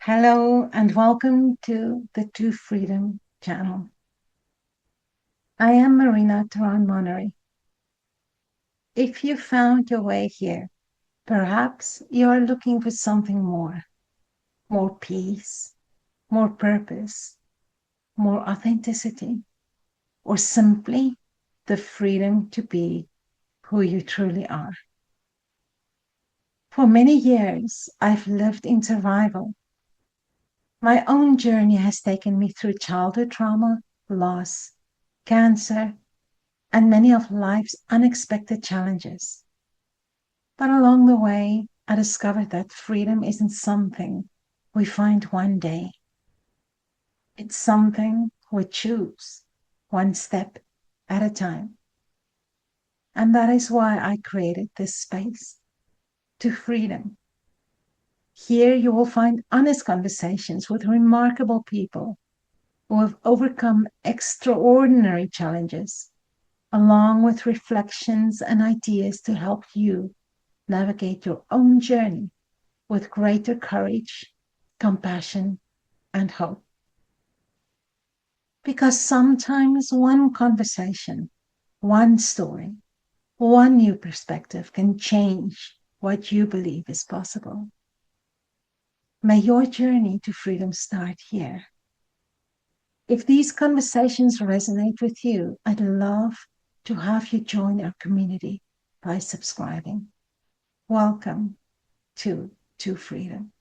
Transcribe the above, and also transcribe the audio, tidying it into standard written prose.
Hello and welcome to the To Freedom channel. I am Marina Theron-Monnery. If you found your way here, perhaps you are looking for something more peace, more purpose, more authenticity, or simply the freedom to be who you truly are. For many years, I've lived in survival. My own journey has taken me through childhood trauma, loss, cancer, and many of life's unexpected challenges. But along the way, I discovered that freedom isn't something we find one day. It's something we choose one step at a time. And that is why I created this space to freedom. Here you will find honest conversations with remarkable people who have overcome extraordinary challenges, along with reflections and ideas to help you navigate your own journey with greater courage, compassion, and hope. Because sometimes one conversation, one story, one new perspective can change what you believe is possible. May your journey to freedom start here. If these conversations resonate with you, I'd love to have you join our community by subscribing. Welcome to Freedom.